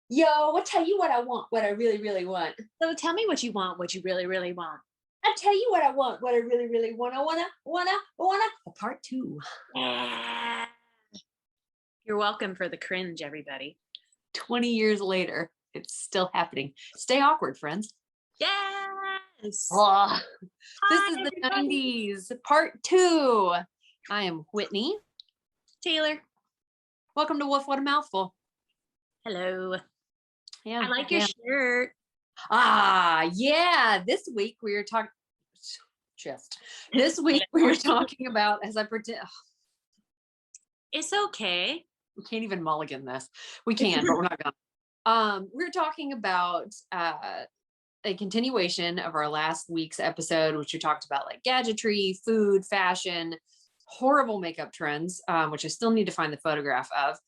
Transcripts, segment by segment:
Yo, I'll tell you what I want, what I really, really want. So tell me what you want, what you really, really want. I'll tell you what I want, what I really, really want. I wanna, a part two. Yeah. You're welcome for the cringe, everybody. 20 years later, it's still happening. Stay awkward, friends. Yes. Oh, this Hi, is the everybody. 90s, part two. I am Whitney. Taylor. Welcome to Wolf What a Mouthful. Hello. Yeah. I like your shirt. Yeah. This week we are talking This week we are talking about, as I pretend, It's okay. we can't even mulligan this. We can, but we're not gonna. We're talking about a continuation of our last week's episode, which we talked about like gadgetry, food, fashion, horrible makeup trends, which I still need to find the photograph of.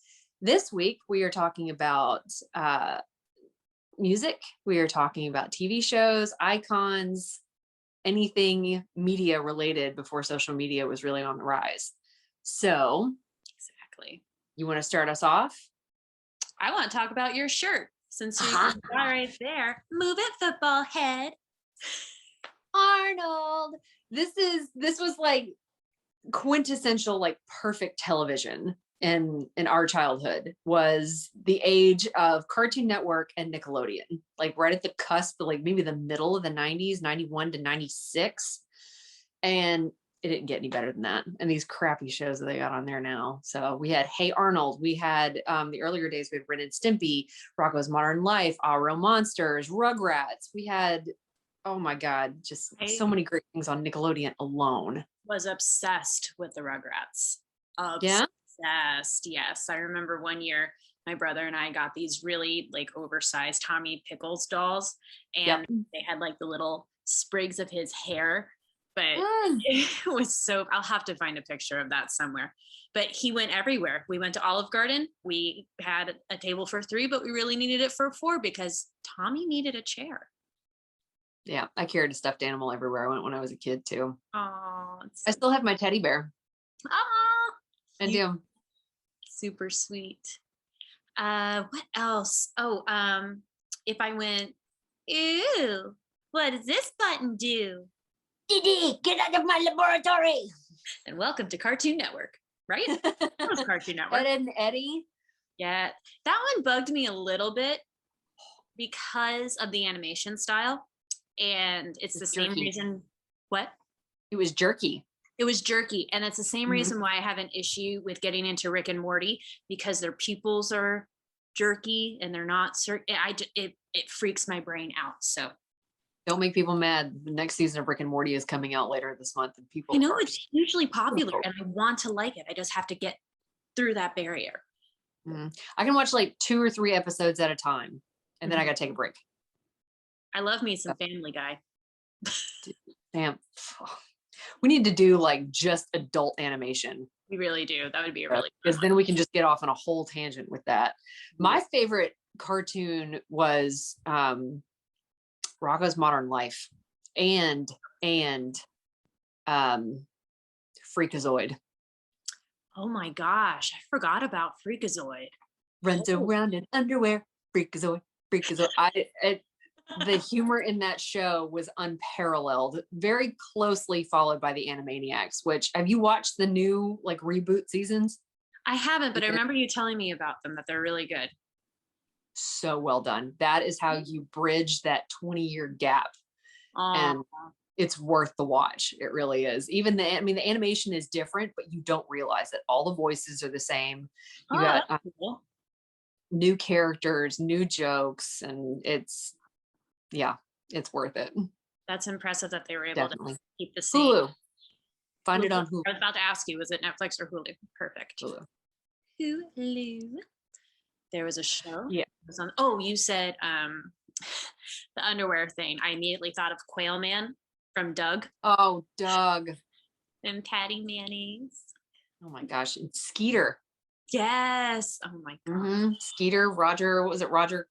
This week we are talking about music. We are talking about TV shows, icons, anything media related before social media was really on the rise. So, Exactly. you want to start us off? I want to talk about your shirt since you got right there. Move it, football head. Arnold. This was like quintessential, like perfect television in our childhood. Was the age of Cartoon Network and Nickelodeon, like right at the cusp, like maybe the middle of the 90s, 91 to 96. And it didn't get any better than that. And these crappy shows that they got on there now. So we had Hey Arnold, we had the earlier days, we had Ren and Stimpy, Rocko's Modern Life, Our Real Monsters, Rugrats. We had, oh my God, just so many great things on Nickelodeon alone. Was obsessed with the Rugrats. Yeah. Obsessed. Yes. I remember one year my brother and I got these really like oversized Tommy Pickles dolls, and they had like the little sprigs of his hair, but it was so, I'll have to find a picture of that somewhere. But he went everywhere. We went to Olive Garden. We had a table for 3, but we really needed it for 4 because Tommy needed a chair. Yeah, I carried a stuffed animal everywhere I went when I was a kid too. Oh, I still have my teddy bear. Oh, I do. Super sweet. What else? Oh, if I went, ew, what does this button do? Didi, get out of my laboratory. And welcome to Cartoon Network, right? That was Cartoon Network. Ed and Eddie. Yeah, that one bugged me a little bit because of the animation style. And it's the same reason. What? It was jerky. It was jerky. And it's the same reason why I have an issue with getting into Rick and Morty, because their pupils are jerky and they're not it freaks my brain out. So don't make people mad. The next season of Rick and Morty is coming out later this month, and people, I know it's hugely popular and I want to like it. I just have to get through that barrier. I can watch like 2 or 3 episodes at a time, and then I gotta take a break. I love me some Family Guy. Damn. We need to do like just adult animation. We really do. That would be a really good, because then we can just get off on a whole tangent with that. My favorite cartoon was Rocko's Modern Life and Freakazoid. Oh my gosh, I forgot about Freakazoid. Runs around in underwear. Freakazoid. The humor in that show was unparalleled, very closely followed by the Animaniacs. Which, have you watched the new like reboot seasons? I haven't, but I remember you telling me about them, that they're really good. So well done. That is how you bridge that 20-year gap. And it's worth the watch. It really is. Even the animation is different, but you don't realize it. All the voices are the same. You got cool. New characters, new jokes, and it's worth it. That's impressive that they were able to keep the same. Hulu. Find it on Hulu. I was about to ask you, was it Netflix or Hulu? Perfect. Hulu. There was a show. Yeah. It was on, you said the underwear thing. I immediately thought of Quail Man from Doug. Oh, Doug. And Patty Mayonnaise. Oh my gosh. And Skeeter. Yes. Oh my god. Skeeter, Roger, was it Roger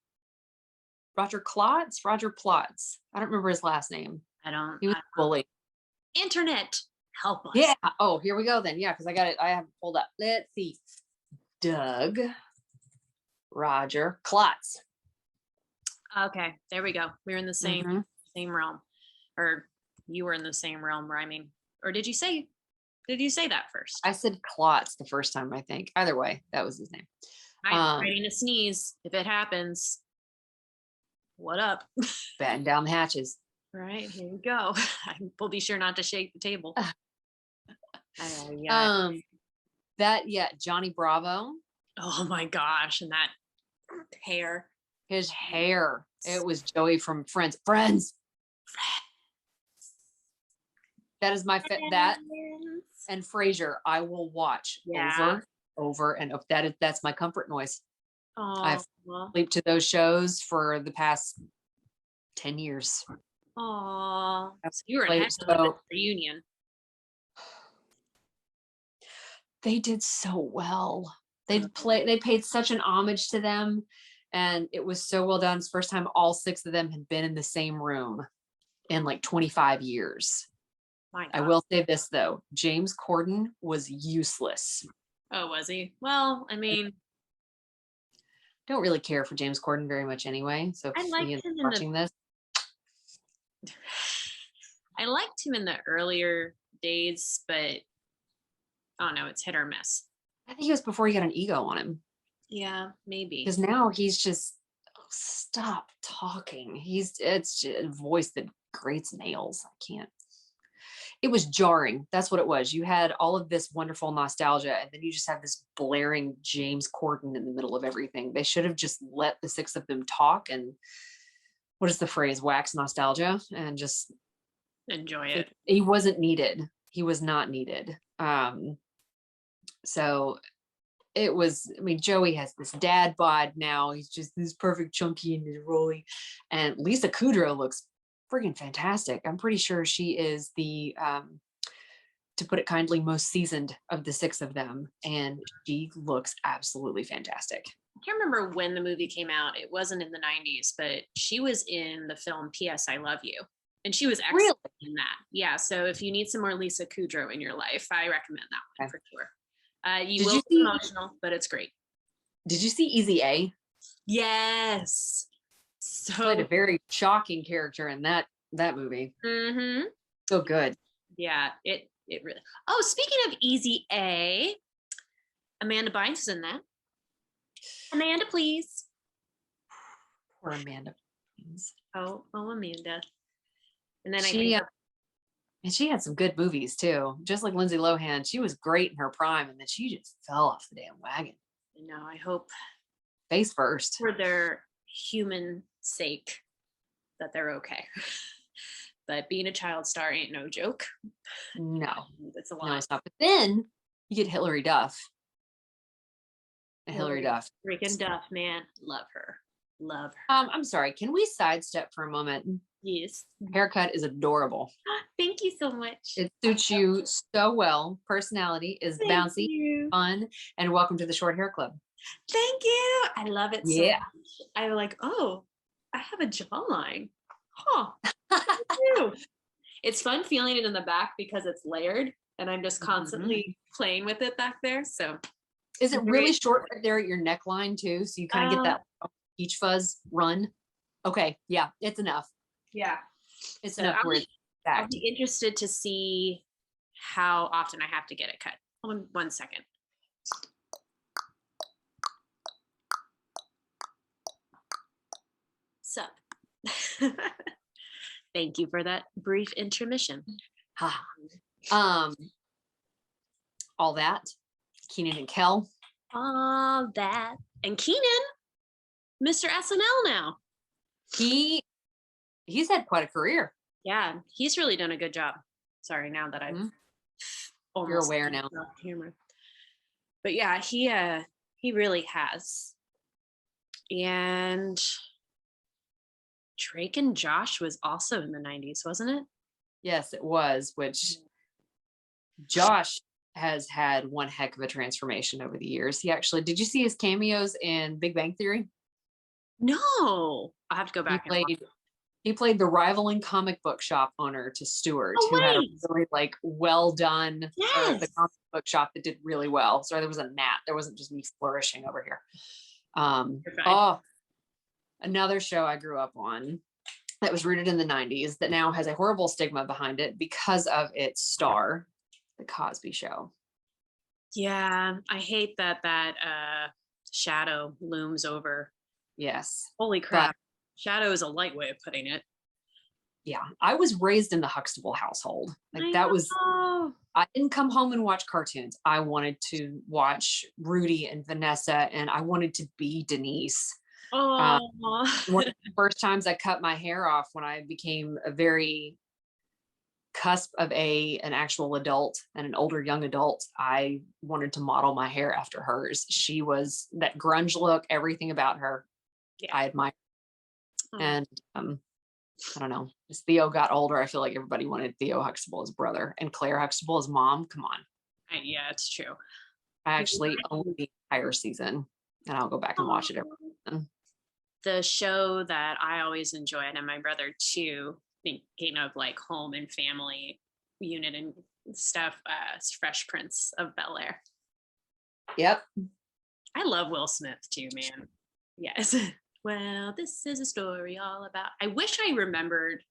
Klotz? Roger Plotz. I don't remember his last name. He was a bully. Internet, help us. Yeah. Oh, here we go then. Yeah, because I have it pulled up. Let's see. Doug, Roger, Klotz. Okay, there we go. We're in the same realm, or you were in the same realm rhyming, or did you say that first? I said Klotz the first time, I think. Either way, that was his name. I'm ready to sneeze if it happens. What up? Batten down the hatches. All right, here we go. We'll be sure not to shake the table. Johnny Bravo. Oh my gosh, and that hair. His hair. It was Joey from Friends. Friends. That is my that and Frasier. I will watch over and over. That's my comfort noise. I've slept to those shows for the past 10 years. Oh, so you were ahead of the reunion. They did so well. They paid such an homage to them, and it was so well done. It's the first time all 6 of them had been in the same room in like 25 years. I will say this though, James Corden was useless. Oh, was he? Well, I mean, don't really care for James Corden very much anyway. So I liked him watching this. I liked him in the earlier days, but I don't know, it's hit or miss. I think it was before he got an ego on him. Yeah, maybe. Because now he's just stop talking. It's just a voice that grates nails. I can't. It was jarring. That's what it was. You had all of this wonderful nostalgia, and then you just have this blaring James Corden in the middle of everything. They should have just let the 6 of them talk and what is the phrase? Wax nostalgia and just enjoy it. He wasn't needed. He was not needed. So it was, I mean, Joey has this dad bod now. He's just this perfect chunky and his rolly. And Lisa Kudrow looks friggin' fantastic. I'm pretty sure she is the, to put it kindly, most seasoned of the 6 of them. And she looks absolutely fantastic. I can't remember when the movie came out. It wasn't in the 90s, but she was in the film P.S. I Love You. And she was excellent in that. Yeah. So if you need some more Lisa Kudrow in your life, I recommend that one for sure. You will be emotional, but it's great. Did you see Easy A? Yes. So played a very shocking character in that movie. Mm-hmm. So good. Yeah, it really. Oh, speaking of Easy A, Amanda Bynes is in that. Amanda, please. Poor Amanda Bynes. Oh, Amanda. And then and she had some good movies too. Just like Lindsay Lohan, she was great in her prime, and then she just fell off the damn wagon. No, I hope face first for their human sake that they're okay. But being a child star ain't no joke. No, it's a lot. No, it's not. But then you get Hilary Duff. And Hilary Duff. Freaking Duff, man. Love her. Love her. I'm sorry. Can we sidestep for a moment? Yes. Haircut is adorable. Thank you so much. It suits you so well. Personality is bouncy, fun, and welcome to the Short Hair Club. Thank you. I love it so much. I'm like, oh, I have a jawline. Huh. It's fun feeling it in the back because it's layered and I'm just constantly playing with it back there. So is it really short right there at your neckline too? So you kind of get that peach fuzz run. Okay. Yeah, it's enough. Yeah. It's enough. I'll be interested to see how often I have to get it cut. Hold on 1 second. Sup. Thank you for that brief intermission. All that. Keenan and Kel. All that. And Keenan, Mr. SNL now. He's had quite a career. Yeah, he's really done a good job. Sorry, now that I've almost you're aware now. Humor. But yeah, he really has. And Drake and Josh was also in the 90s, wasn't it? Yes, it was, which Josh has had one heck of a transformation over the years. Did you see his cameos in Big Bang Theory? No, I'll have to go back. He played the rivaling comic book shop owner to Stewart, who had a really well done the comic book shop that did really well. Sorry, there was a gnat. There wasn't just me flourishing over here. Another show I grew up on that was rooted in the 90s that now has a horrible stigma behind it because of its star, The Cosby Show. Yeah, I hate that shadow looms over. Yes. Holy crap. Shadow is a light way of putting it. Yeah. I was raised in the Huxtable household. I didn't come home and watch cartoons. I wanted to watch Rudy and Vanessa, and I wanted to be Denise. Oh. One of the first times I cut my hair off when I became a very cusp of an actual adult and an older young adult, I wanted to model my hair after hers. She was that grunge look, everything about her. Yeah. I admire. And I don't know, as Theo got older, I feel like everybody wanted Theo Huxtable as brother and Claire Huxtable as mom. Come on. Yeah, it's true. I actually own the entire season, and I'll go back and watch it every season. The show that I always enjoyed, and my brother too, thinking of like home and family unit and stuff, Fresh Prince of Bel-Air. Yep. I love Will Smith too, man. Yes. Well, this is a story all about. I wish I remembered.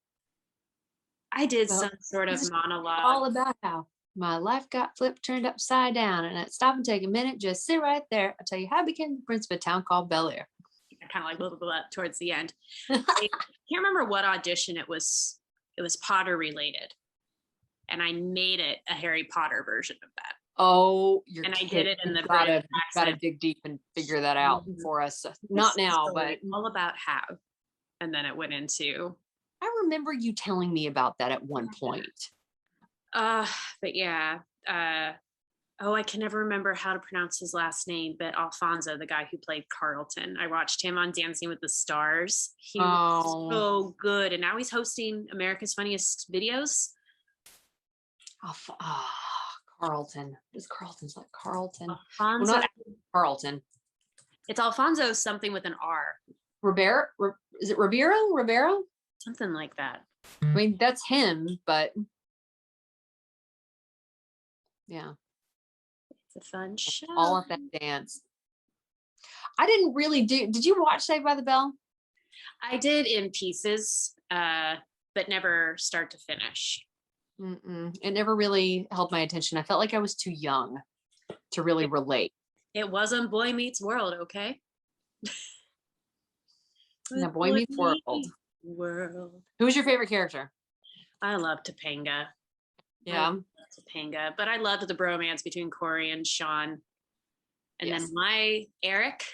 I did some sort of monologue. All about how my life got flipped, turned upside down, and I'd stop and take a minute, just sit right there. I'll tell you how I became the prince of a town called Bel-Air. Kind of like a little bit towards the end. I can't remember what audition it was. It was Potter related, and I made it a Harry Potter version of that. Oh, I did it in the British accent. Gotta dig deep and figure that out for us. Not now, but all about how. And then it went into. I remember you telling me about that at one point. But yeah. I can never remember how to pronounce his last name, but Alfonso, the guy who played Carlton. I watched him on Dancing with the Stars. He was so good. And now he's hosting America's Funniest Videos. Carlton. Is Carlton's like Carlton? Alfonso. Well, not Carlton. It's Alfonso something with an R. Rivera? Is it Rivero? Something like that. I mean, that's him, but yeah. It's a fun show. All of that dance. I didn't really did you watch Saved by the Bell? I did in pieces, but never start to finish. It never really held my attention. I felt like I was too young to really relate. It wasn't Boy Meets World, okay? No, Boy Meets World. Who was your favorite character? I love Topanga. Yeah. Topanga, but I loved the bromance between Corey and Sean. And then my Eric.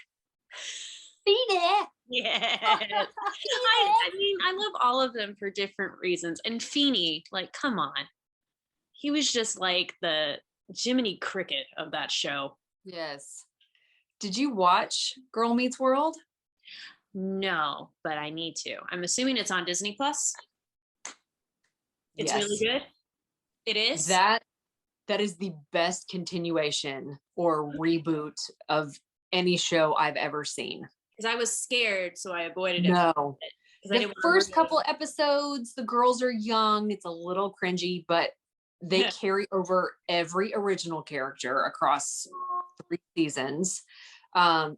Yeah. I mean, I love all of them for different reasons. And Feeney, like, come on. He was just like the Jiminy Cricket of that show. Yes. Did you watch Girl Meets World? No, but I need to. I'm assuming it's on Disney Plus. It's really good. It is? That is the best continuation or reboot of any show I've ever seen. Because I was scared, so I avoided it. No. The first couple episodes, the girls are young. It's a little cringy, but they carry over every original character across 3 seasons.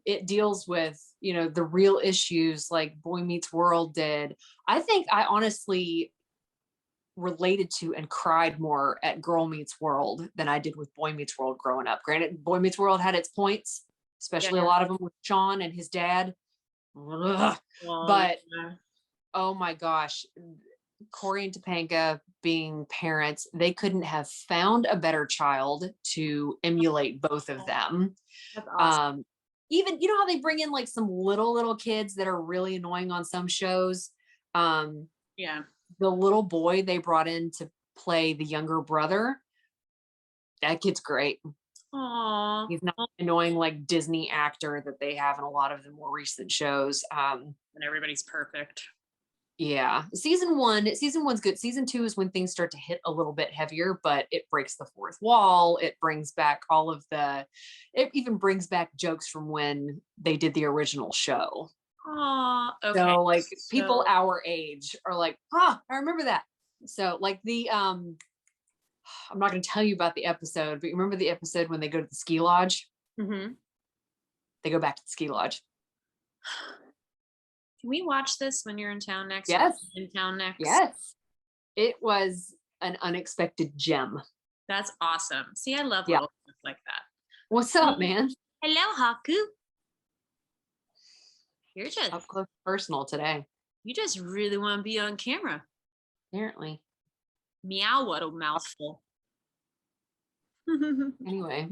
It deals with, the real issues like Boy Meets World did. I think I honestly related to and cried more at Girl Meets World than I did with Boy Meets World growing up. Granted, Boy Meets World had its points, especially a lot of them with Sean and his dad. But oh my gosh, Corey and Topanga being parents, they couldn't have found a better child to emulate both of them. That's awesome. Even, how they bring in like some little kids that are really annoying on some shows. Yeah. The little boy they brought in to play the younger brother, that kid's great. Aww. He's not annoying like Disney actor that they have in a lot of the more recent shows. And everybody's perfect. Yeah. Season one's good. Season 2 is when things start to hit a little bit heavier, but it breaks the fourth wall. It brings back it even brings back jokes from when they did the original show. Okay. So like people our age are like, I remember that. So like I'm not going to tell you about the episode, but you remember the episode when they go to the ski lodge? Mm-hmm. They go back to the ski lodge. Can we watch this when you're in town next? Yes. In town next. Yes. It was an unexpected gem. That's awesome. See, I love Yeah. little stuff like that. What's up, man? Hello, Haku. You're just Up close personal today. You just really want to be on camera. Apparently. Meow, what a mouthful. Anyway.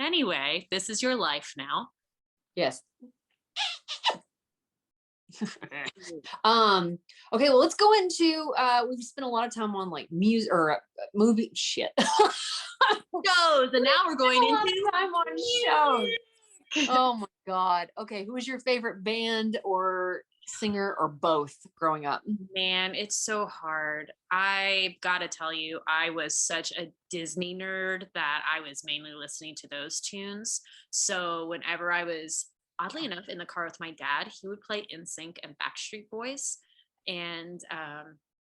Anyway, this is your life now. Yes. Okay, well, let's go into we've spent a lot of time on like music or movie shit. Shows, and now we're going into time on shows. Oh my god. Okay, who was your favorite band or singer or both growing up? Man, it's so hard. I've got to tell you, I was such a Disney nerd that I was mainly listening to those tunes. So whenever I was, oddly enough, in the car with my dad, he would play NSYNC and Backstreet Boys. And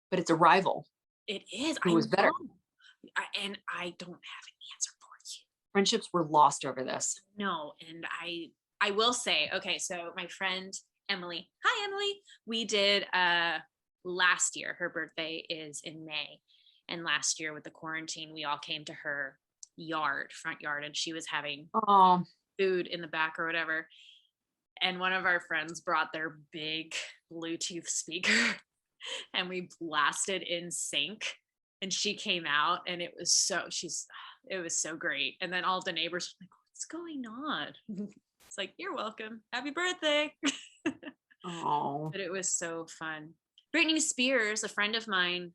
but it's a rival. It is. Who was better? And I don't have an answer for you. Friendships were lost over this. No, and I will say, okay, so my friend Emily, hi Emily, we did last year, her birthday is in May, and last year with the quarantine we all came to her front yard, and she was having food in the back or whatever, and one of our friends brought their big Bluetooth speaker and we blasted NSYNC, and she came out, and it was so great. And then all the neighbors were like, what's going on? It's like, you're welcome, happy birthday. Oh, but it was so fun. Britney Spears, a friend of mine,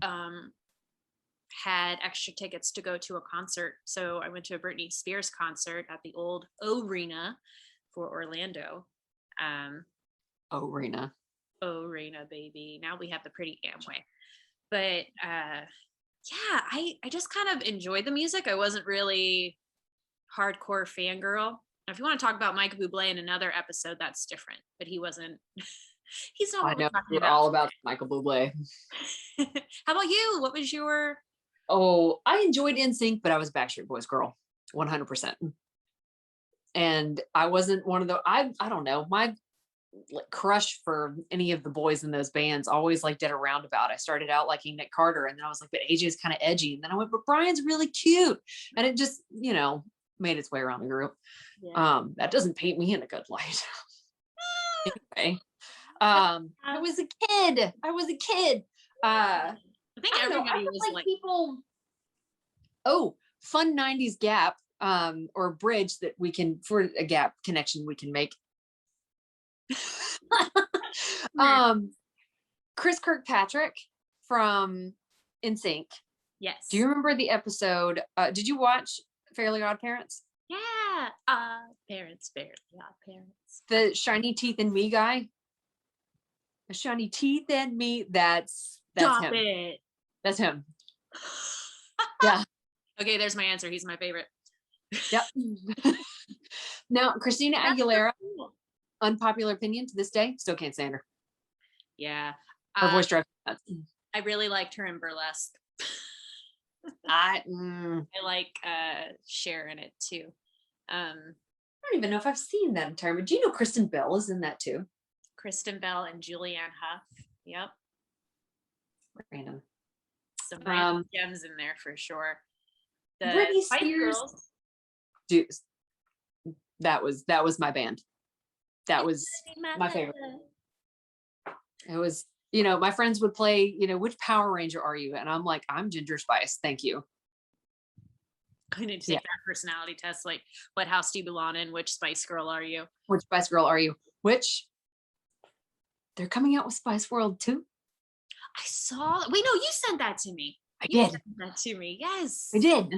had extra tickets to go to a concert, so I went to a Britney Spears concert at the old Arena for Orlando. Arena, baby. Now we have the pretty Amway. But yeah, I just kind of enjoyed the music. I wasn't really hardcore fangirl. If you want to talk about Michael Bublé in another episode, that's different. But he wasn't. He's not. I know we're all about Michael Bublé. How about you? What was your? Oh, I enjoyed NSYNC, but I was a Backstreet Boys girl, 100%. And I wasn't one of the. I don't know, my crush for any of the boys in those bands always like did a roundabout. I started out liking Nick Carter, and then I was like, but AJ's kind of edgy, and then I went, but Brian's really cute, and it just made its way around the group. Yeah. That doesn't paint me in a good light. Anyway, I was a kid. I think everybody was like people. Oh, fun 90s gap or bridge that we can, for a gap connection we can make. Chris Kirkpatrick from NSYNC. Yes. Do you remember the episode? Did you watch Fairly Odd Parents? Yeah. Parents, Fairly Odd Parents. The shiny teeth and me guy. The shiny teeth and me. That's Stop him. It. That's him. Yeah. Okay, there's my answer. He's my favorite. Yep. Now, Christina Aguilera, unpopular opinion to this day, still can't stand her. Yeah. Her voice drives me nuts. I really liked her in Burlesque. I like Cher in it too. I don't even know if I've seen that entire, but do you know Kristen Bell is in that too? Kristen Bell and Julianne Hough. Yep. Random. Some random gems in there for sure. The Britney Spice Spears. Girls. Dude, that was my band. That was my favorite. It was, my friends would play, which Power Ranger are you? And I'm like, I'm Ginger Spice. Thank you. I need to take that personality test. Like, what house do you belong in? Which Spice Girl are you? Which Spice Girl are you? Which they're coming out with Spice World too. I saw. Wait, no, you sent that to me. You did. Sent that to me. Yes, I did.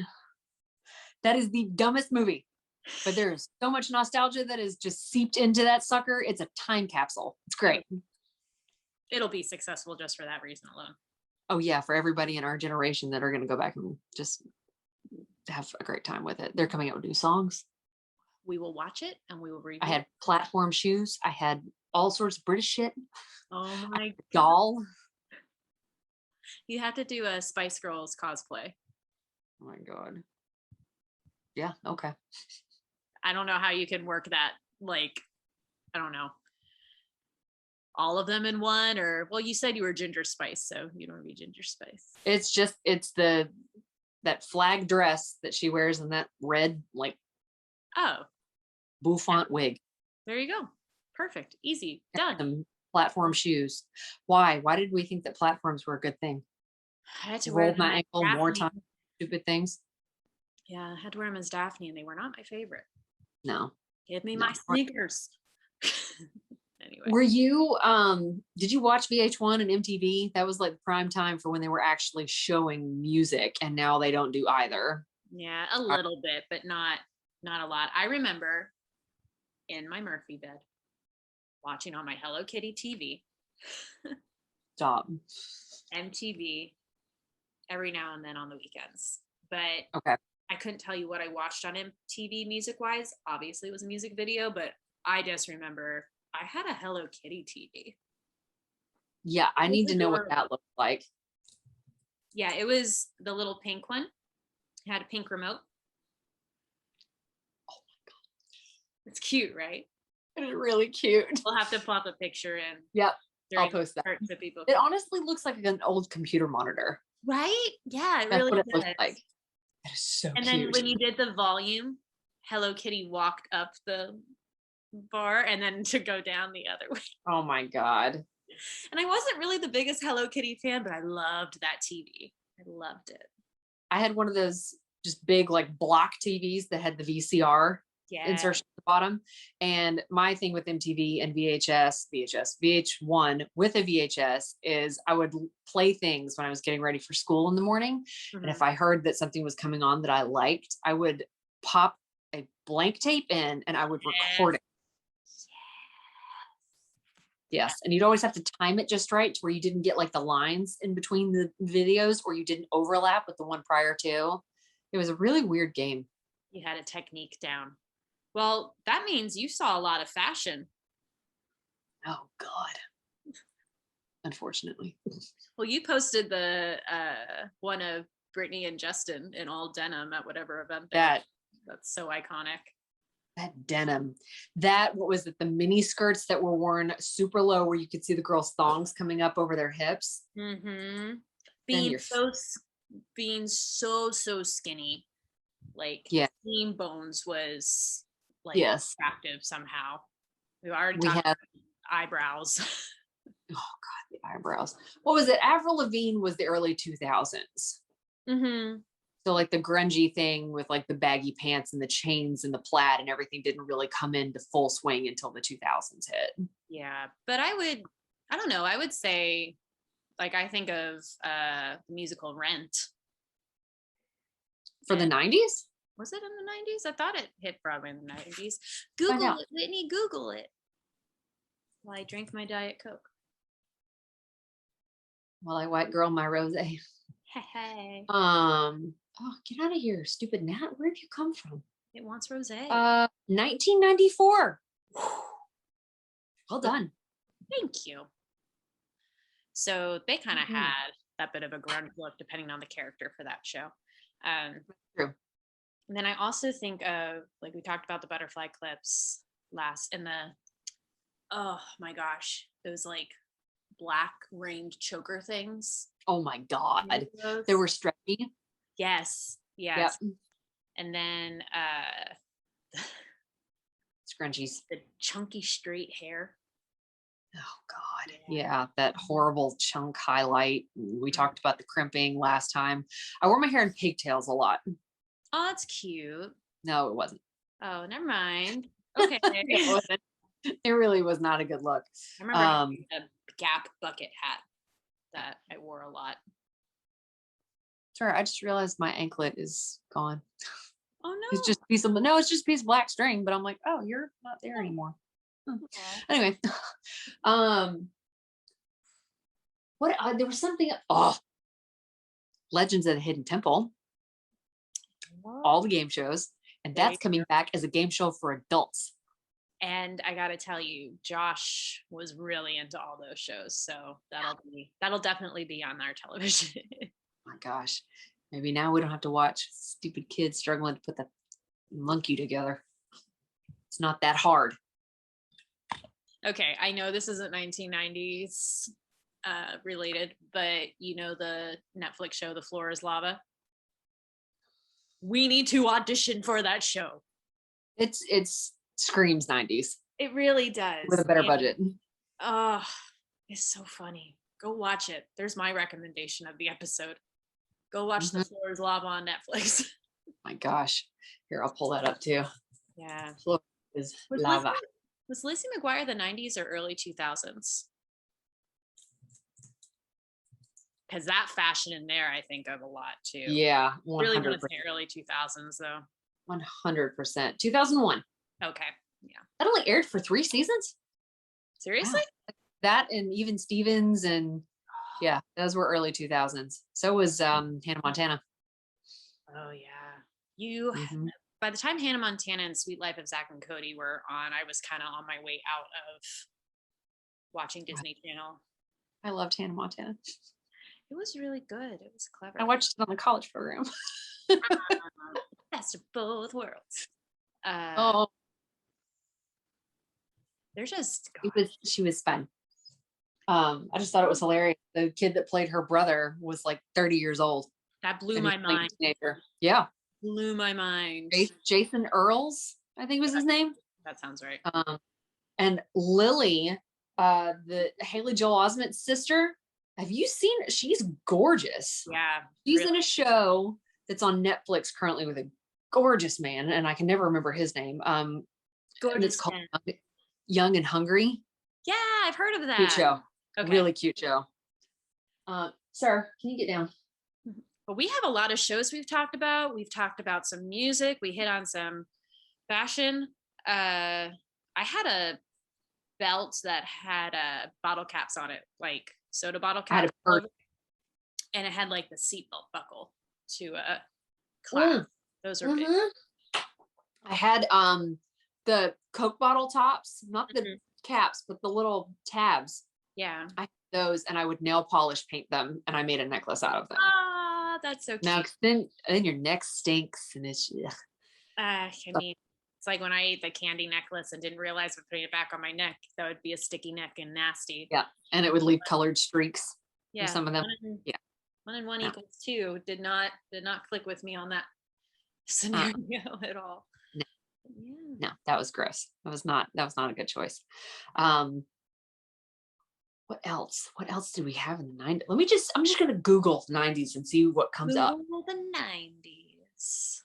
That is the dumbest movie, but there's so much nostalgia that is just seeped into that sucker. It's a time capsule. It's great. It'll be successful just for that reason alone. Oh yeah, for everybody in our generation that are going to go back and just have a great time with it. They're coming out with new songs. We will watch it and we will review. I had platform shoes. I had all sorts of British shit. Oh my God. Doll. You had to do a Spice Girls cosplay. Oh my God. Yeah. Okay. I don't know how you can work that. Like, I don't know. all of them in one, or well, you said you were Ginger Spice, so you don't want to be Ginger Spice. It's that flag dress that she wears and that red like bouffant wig. There you go. Perfect. Easy. Done. Some platform shoes. Why did we think that platforms were a good thing? I had to Rolled wear my ankle Daphne. more time, stupid things. Yeah, I had to wear them as Daphne, and they were not my favorite. No. Give me my sneakers. Anyway. Were you did you watch VH1 and MTV? That was like prime time for when they were actually showing music, and now they don't do either. Yeah, a little bit, but not a lot. I remember in my Murphy bed watching on my Hello Kitty TV. Stop. MTV every now and then on the weekends. But okay. I couldn't tell you what I watched on MTV music wise. Obviously it was a music video, but I just remember I had a Hello Kitty TV. Yeah, I need to know what that looked like. Yeah, it was the little pink one. It had a pink remote. Oh my God. It's cute, right? It's really cute. We'll have to plop a picture in. Yep. I'll post that. So people it honestly looks like an old computer monitor. Right? Yeah, it That's really what it does. looks like. That is so and cute. Then when you did the volume, Hello Kitty walked up the bar and then to go down the other way. Oh my God. And I wasn't really the biggest Hello Kitty fan, but I loved that TV. I loved it. I had one of those just big like block TVs that had the VCR insertion at the bottom. And my thing with MTV and VH1 with a VHS is I would play things when I was getting ready for school in the morning. Mm-hmm. And if I heard that something was coming on that I liked, I would pop a blank tape in and I would record it. Yes. And you'd always have to time it just right to where you didn't get like the lines in between the videos or you didn't overlap with the one prior to. It was a really weird game. You had a technique down. Well, that means you saw a lot of fashion. Oh God. Unfortunately. Well, you posted the one of Brittany and Justin in all denim at whatever event. That's so iconic. That denim, what was it? The mini skirts that were worn super low where you could see the girls' thongs coming up over their hips. Mm-hmm. Being so skinny, like seam bones was like attractive somehow. We already talked about eyebrows. Oh God, the eyebrows. What was it? Avril Lavigne was the early 2000s. Mm-hmm. So like the grungy thing with like the baggy pants and the chains and the plaid and everything didn't really come into full swing until the 2000s hit. Yeah, but I don't know. I would say, like, I think of the musical Rent. For the 90s? Was it in the 90s? I thought it hit Broadway in the 90s. Google it, Whitney. Google it. While I drink my Diet Coke. While I white girl my rosé. Hey. Oh, get out of here, stupid gnat. Where did you come from? It wants rosé. 1994. Well done. Thank you. So they kind of had that bit of a grunge look depending on the character for that show. True. And then I also think of, like, we talked about the butterfly clips last in the, oh my gosh, those like black ringed choker things. Oh my God. They were stretchy. Yes. Yep. And then scrunchies. The chunky straight hair. Oh God. Yeah, that horrible chunk highlight. We talked about the crimping last time. I wore my hair in pigtails a lot. Oh, that's cute. No, it wasn't. Oh, never mind. Okay. It wasn't. It really was not a good look. I remember having a Gap bucket hat that I wore a lot. Sure, I just realized my anklet is gone. Oh no. It's just it's just a piece of black string, but I'm like, oh, you're not there anymore. Anyway, what there was something. Legends of the Hidden Temple. All the game shows, and that's coming back as a game show for adults. And I gotta tell you, Josh was really into all those shows, so that'll definitely be on our television. My gosh, maybe now we don't have to watch stupid kids struggling to put the monkey together. It's not that hard. Okay, I know this isn't 1990s related, but you know the Netflix show The Floor is Lava? We need to audition for that show. It's screams 90s It really does. with a better budget. Oh, it's so funny. Go watch it. There's my recommendation of the episode. Go watch The Floor is Lava on Netflix. My gosh. Here, I'll pull that up too. Yeah. Floor is lava. Was Lizzie McGuire the 90s or early 2000s? Because that fashion in there, I think of a lot too. Yeah, 100%. Really want to say early 2000s though. 100%. 2001. Okay. Yeah. That only aired for 3 seasons. Seriously? Wow. That and Even Stevens, and yeah, those were early 2000s. So was Hannah Montana. Oh yeah. By the time Hannah Montana and Sweet Life of Zack and Cody were on, I was kind of on my way out of watching Disney Channel. I loved Hannah Montana. It was really good. It was clever. I watched it on the college program. Best of both worlds. They're just she was fun. I just thought it was hilarious. The kid that played her brother was like 30 years old. That blew my mind. Teenager. Yeah. Blew my mind. Jason Earls, I think was his name. That sounds right. And Lily, the Haley Joel Osment's sister. Have you seen? She's gorgeous. Yeah. She's in a show that's on Netflix currently with a gorgeous man, and I can never remember his name. Gorgeous. It's called Young and Hungry. Yeah, I've heard of that. Cute show. Okay. Really cute show. Sir, can you get down? But we have a lot of shows we've talked about. We've talked about some music. We hit on some fashion. I had a belt that had bottle caps on it, like soda bottle caps. And it had like the seatbelt buckle to clasp. Those are big. I had the Coke bottle tops, not the caps, but the little tabs. Yeah. I had those, and I would nail polish paint them, and I made a necklace out of them. Ah, that's so cute. Now, then your neck stinks, and it's I mean, it's like when I ate the candy necklace and didn't realize with putting it back on my neck, that would be a sticky neck and nasty. Yeah, and it would leave colored streaks. Yeah, some of them. 1 and 1 equals 2 did not click with me on that scenario at all. No. Yeah. No, that was gross. That was not a good choice. What else? What else did we have in the 90s? I'm just gonna Google 90s and see what comes up. Google the 90s.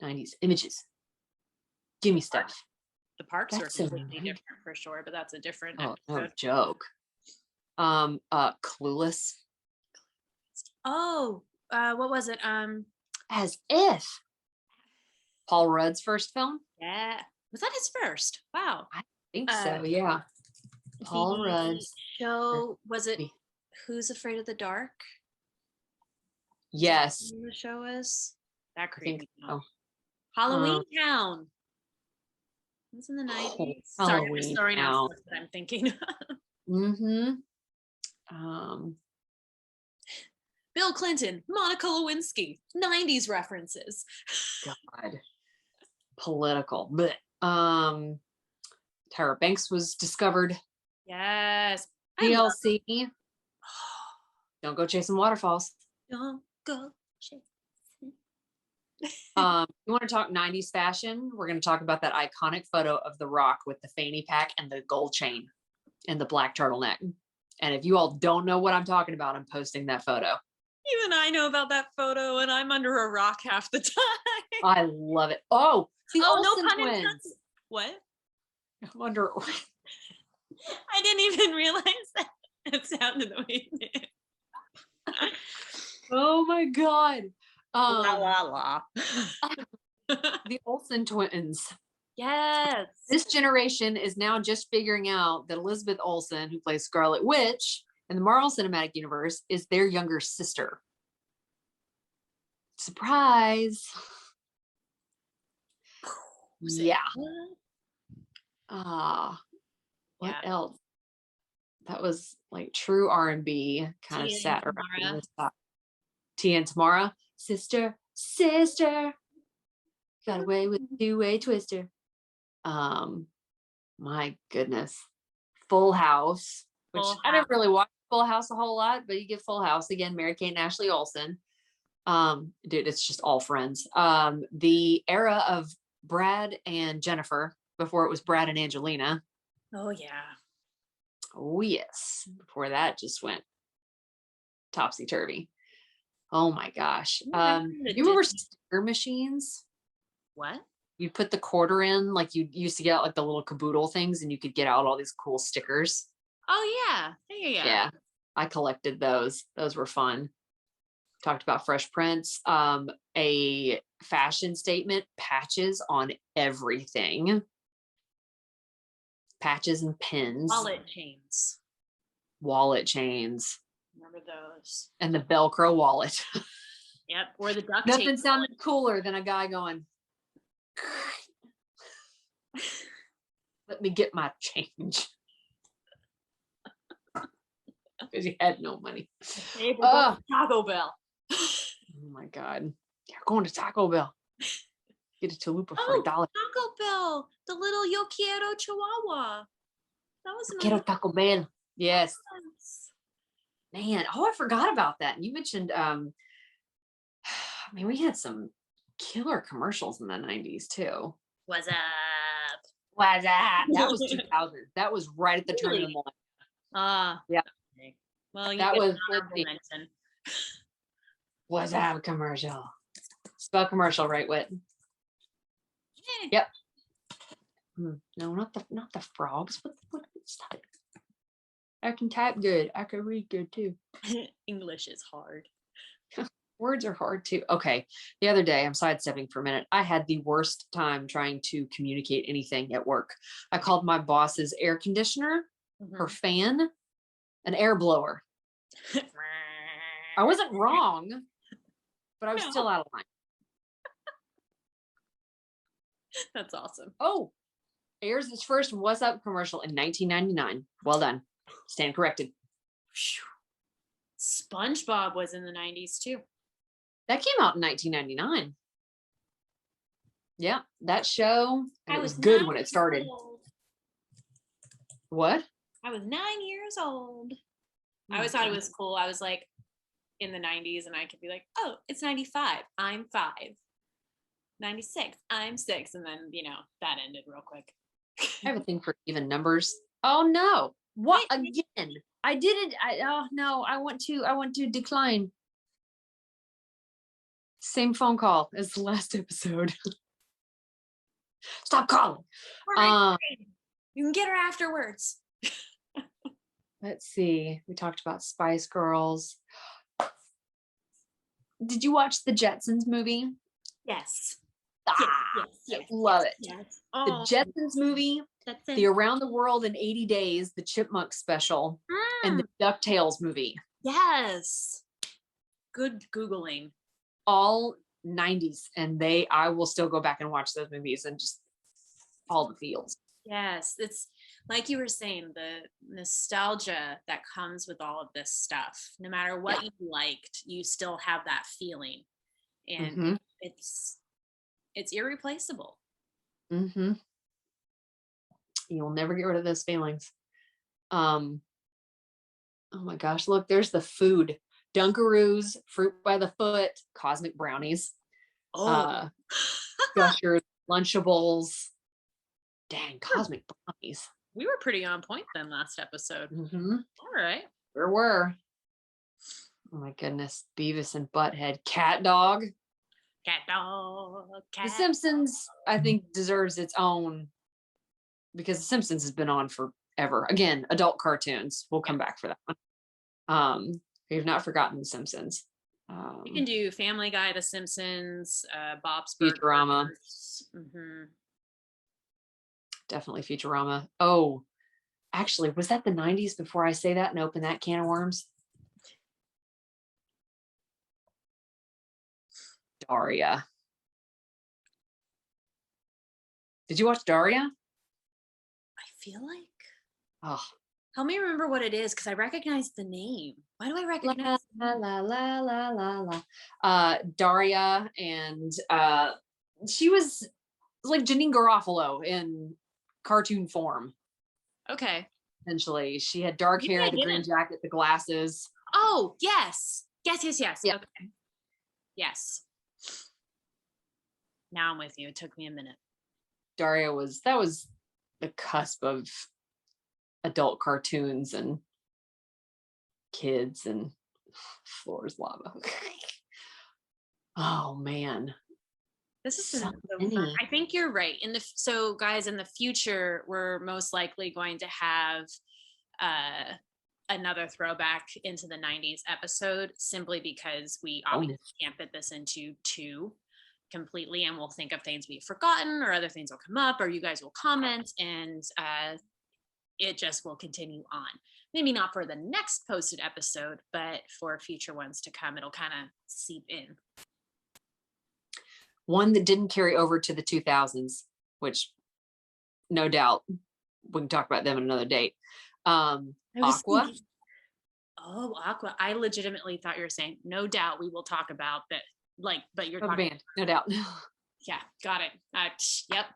90s images. Give me stuff. The parks are completely different for sure, but that's a different episode. No joke. Clueless. Oh, what was it? As If. Paul Rudd's first film. Yeah. Was that his first? Wow. I think so, yeah. Paul Rudd's show, was it Who's Afraid of the Dark? Yes. The show is that creepy. So. Halloween Town. It was in the 90s. Sorry, now that I'm thinking. Bill Clinton, Monica Lewinsky, 90s references. God. Political. But Tyra Banks was discovered. Yes. DLC. Don't go chasing waterfalls. Don't go chasing. You want to talk 90s fashion? We're going to talk about that iconic photo of The Rock with the fanny pack and the gold chain and the black turtleneck. And if you all don't know what I'm talking about, I'm posting that photo. Even I know about that photo, and I'm under a rock half the time. I love it. Oh, the Olsen Twins. What? I'm under. I didn't even realize that. It sounded the way it did. Oh my God. La la la. The Olsen Twins. Yes. This generation is now just figuring out that Elizabeth Olsen, who plays Scarlet Witch in the Marvel Cinematic Universe, is their younger sister. Surprise. Yeah. What else? That was like true R&B, kind of sat around this top. Tia and Tamara, sister, got away with a two-way twister. My goodness. Full House, which Full I didn't House. really watch Full House a whole lot, but you get Full House again, Mary-Kate and Ashley Olsen. Dude, it's just all friends. The era of Brad and Jennifer before it was Brad and Angelina. Oh yeah. Oh yes. Before that just went topsy-turvy. Oh my gosh. You remember sticker machines? What? You put the quarter in, like you used to get out like the little caboodle things and you could get out all these cool stickers. Oh yeah. Yeah. Yeah. I collected those. Those were fun. Talked about Fresh Prince. A fashion statement, patches on everything. Patches and pins. Wallet chains. Wallet chains. Remember those? And the Velcro wallet. Yep. Or the duct tape. Nothing sounded cooler than a guy going, let me get my change. Because he had no money. Hey, we're going to Taco Bell. Oh my God. You're going to Taco Bell. Get a chalupa for $1. Taco Bell. The little Yo Quiero Chihuahua. That was nice. Quiero Taco Bell. Yes. Man, I forgot about that. You mentioned, I mean, we had some killer commercials in the 90s too. What's up? What's up? That was 2000. That was right at the turn of the millennium. Yeah. Well, that was mention. What's up commercial? Spell commercial, right, Whit? Yep. No, not the frogs. What's that? I can type good. I can read good too. English is hard. Words are hard too. Okay. The other day, I'm sidestepping for a minute. I had the worst time trying to communicate anything at work. I called my boss's air conditioner, her fan, an air blower. I wasn't wrong, but I was still out of line. That's awesome. Oh, airs its first What's Up commercial in 1999. Well done. Stand corrected. SpongeBob was in the 90s too. That came out in 1999. Yeah, that show. And it was good when it started. What? I was 9 years old. I always thought it was cool. I was like in the 90s and I could be like, oh, it's 95. I'm 5. 96. I'm 6. And then, that ended real quick. I have a thing for even numbers. Oh no. What again? I didn't. Oh no, I want to decline. Same phone call as the last episode. Stop calling. You can get her afterwards. Let's see. We talked about Spice Girls. Did you watch the Jetsons movie? Yes. Yes. Love it. Yes. The Jetsons movie, the Around the World in 80 Days, the Chipmunk special, and the DuckTales movie. Yes. Good Googling. All 90s. And I will still go back and watch those movies and just all the feels. Yes. It's like you were saying, the nostalgia that comes with all of this stuff. No matter what you liked, you still have that feeling. And it's irreplaceable. You'll never get rid of those feelings. Oh my gosh, look, there's the food. Dunkaroos, fruit by the foot, cosmic brownies, Gushers, Lunchables. Dang, cosmic brownies. We were pretty on point then last episode. All right. There were. Oh my goodness. Beavis and Butthead. Cat Dog. Cat Dog. The Simpsons, I think, deserves its own, because The Simpsons has been on forever. Again, adult cartoons. We'll come back for that one. We've not forgotten The Simpsons. You can do Family Guy, The Simpsons, Bob's Burgers. Futurama. Definitely Futurama. Oh, actually, was that the 90s before I say that and open that can of worms? Daria. Did you watch Daria? I feel like. Oh. Help me remember what it is, because I recognize the name. Why do I recognize Daria, and she was like Janine Garofalo in cartoon form. Okay. Essentially, she had dark Maybe hair, I the green didn't. jacket, the glasses. Oh, yes. Yes. Yeah. Okay. Yes. Now I'm with you. It took me a minute. Daria was the cusp of adult cartoons and kids, and floor is lava. Oh man. This has So been so fun. many. I think you're right. So guys, in the future, we're most likely going to have another throwback into the 90s episode, simply because we obviously can't fit this into 2 completely, and we'll think of things we've forgotten, or other things will come up, or you guys will comment, and it just will continue on. Maybe not for the next posted episode, but for future ones to come, it'll kind of seep in. One that didn't carry over to the 2000s, which no doubt we can talk about them at another date. Aqua. Oh, Aqua. I legitimately thought you were saying, no doubt we will talk about that. Like, but you're talking band, no doubt. Yeah, got it. Yep.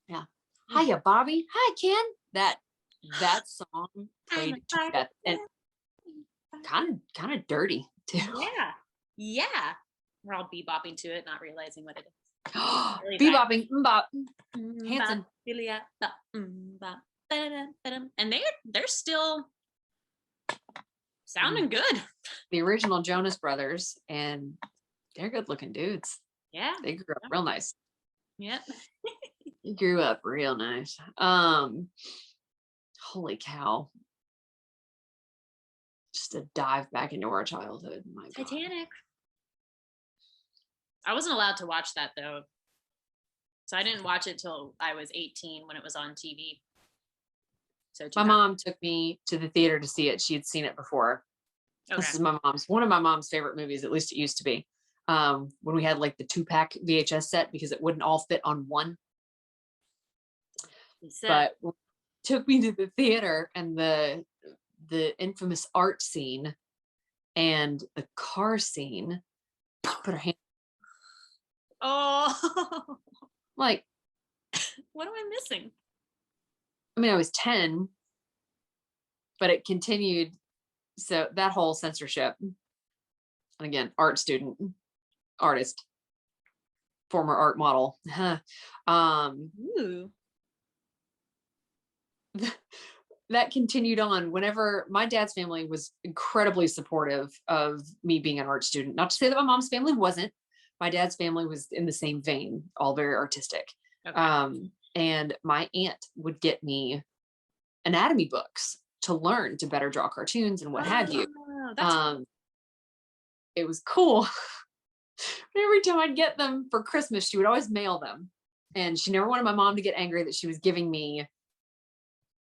Yeah. Hiya, Bobby. Hi, Ken. That song played to death, and kind of dirty too. Yeah. We're all bebopping to it, not realizing what it is. Really bebopping, mbop, Hanson. And they're still sounding good. The original Jonas Brothers, and they're good looking dudes. Yeah. They grew up real nice. Yep. He grew up real nice. Holy cow. Just a dive back into our childhood. My Titanic. God. I wasn't allowed to watch that though. So I didn't watch it till I was 18 when it was on TV. So my mom took me to the theater to see it. She had seen it before. Okay. This is one of my mom's favorite movies, at least it used to be. When we had like the 2-pack VHS set, because it wouldn't all fit on one. But took me to the theater, and the infamous art scene and the car scene, put her hand. Oh, like, what am I missing? I mean, I was 10, but it continued. So that whole censorship, and again, art student, artist, former art model. Ooh. That continued on. Whenever my dad's family was incredibly supportive of me being an art student, not to say that my mom's family wasn't. My dad's family was in the same vein, all very artistic. Okay. And my aunt would get me anatomy books to learn to better draw cartoons and what have you. It was cool. Every time I'd get them for Christmas, she would always mail them. And she never wanted my mom to get angry that she was giving me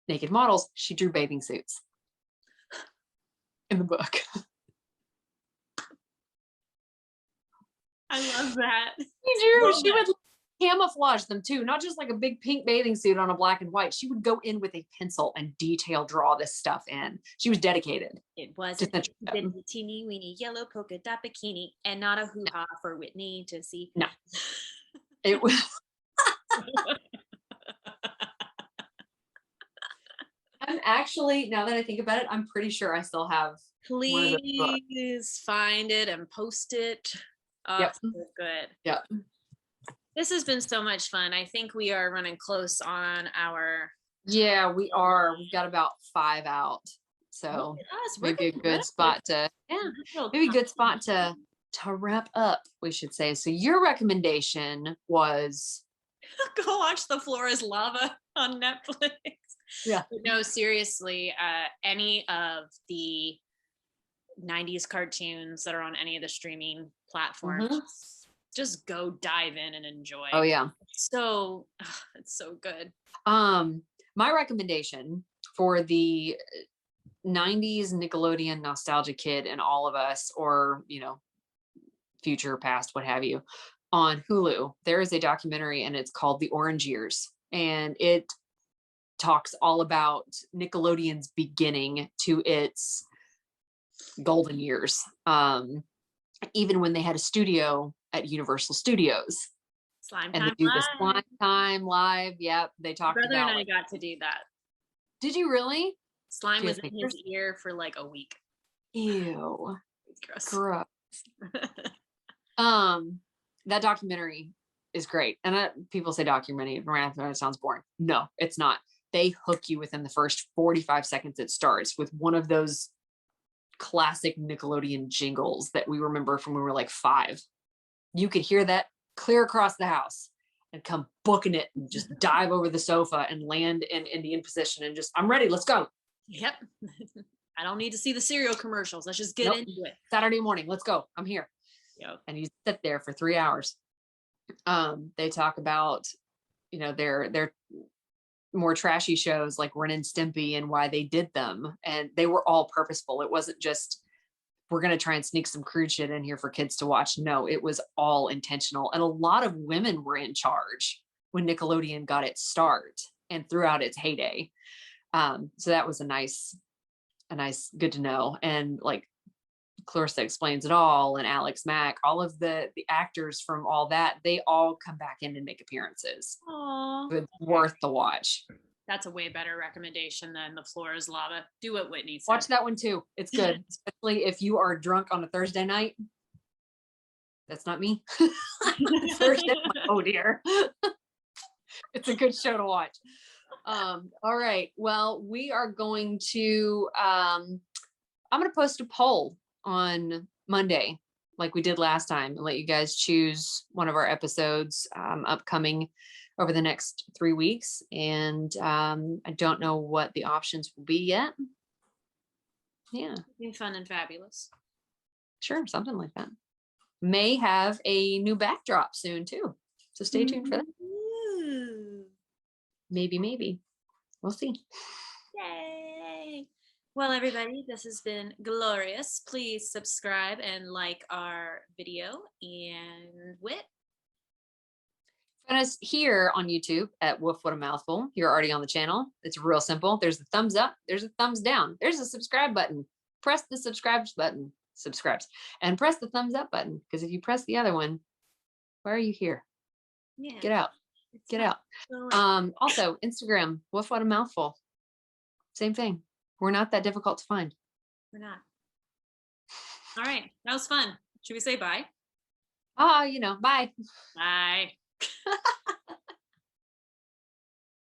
naked models. She drew bathing suits in the book. I love that. She would camouflage them too, not just like a big pink bathing suit on a black and white. She would go in with a pencil and detail draw this stuff in. She was dedicated. It was a teeny weeny yellow polka dot bikini, and not a hoo-ha for Whitney to see. No. It was I'm actually, now that I think about it, I'm pretty sure I still have. Please find it and post it. Oh, yep. So good. Yep. This has been so much fun. I think we are running close on our. Yeah, we are. We've got about 5 out. So maybe a good spot to, maybe a good spot to wrap up, we should say. So your recommendation was go watch The Floor is Lava on Netflix. Yeah. No, seriously, any of the 90s cartoons that are on any of the streaming platforms, just go dive in and enjoy. Oh yeah. So it's so good. My recommendation for the 90s Nickelodeon nostalgia kid in all of us, or future, past, what have you, on Hulu, there is a documentary, and it's called The Orange Years, and it talks all about Nickelodeon's beginning to its golden years. Even when they had a studio at Universal Studios, Slime And they Time do the Live. slime time live. Yep. They My talked brother and about I like, got to do that. did you really? Slime Do you was have in his pictures? ear for like a week. Ew. It's gross. Gross. Um, that documentary is great. And people say documentary, it sounds boring. No, it's not. They hook you within the first 45 seconds it starts with one of those classic Nickelodeon jingles that we remember from when we were like 5. You could hear that clear across the house and come booking it and just dive over the sofa and land in Indian position and just, I'm ready, let's go. Yep. I don't need to see the cereal commercials. Let's just get Nope. into it. Saturday morning, let's go. I'm here. Yep. And you sit there for 3 hours. They talk about, their more trashy shows like Ren and Stimpy and why they did them. And they were all purposeful. It wasn't just, we're going to try and sneak some crude shit in here for kids to watch. No, it was all intentional. And a lot of women were in charge when Nickelodeon got its start and throughout its heyday. So that was a nice, good to know. And like Clarissa Explains It All and Alex Mack, all of the actors from all that, they all come back in and make appearances. Aww. It's worth the watch. That's a way better recommendation than The Floor is Lava. Do what Whitney said. Watch that one too. It's good, especially if you are drunk on a Thursday night. That's not me. Thursday, oh dear. It's a good show to watch. All right. Well, we are going to, I'm going to post a poll on Monday, like we did last time, and let you guys choose one of our episodes upcoming over the next 3 weeks. And I don't know what the options will be yet. Yeah. Be fun and fabulous. Sure. Something like that. May have a new backdrop soon too. So stay tuned for that. Maybe. We'll see. Yay. Well, everybody, this has been glorious. Please subscribe and like our video. And Whit. Find us here on YouTube at Woof What a Mouthful. You're already on the channel. It's real simple. There's a thumbs up. There's a thumbs down. There's a subscribe button. Press the subscribe button. Subscribes. And press the thumbs up button. Because if you press the other one, why are you here? Yeah. Get out. Get out. Also, Instagram, Woof What a Mouthful. Same thing. We're not that difficult to find. We're not. All right. That was fun. Should we say bye? Bye. Bye.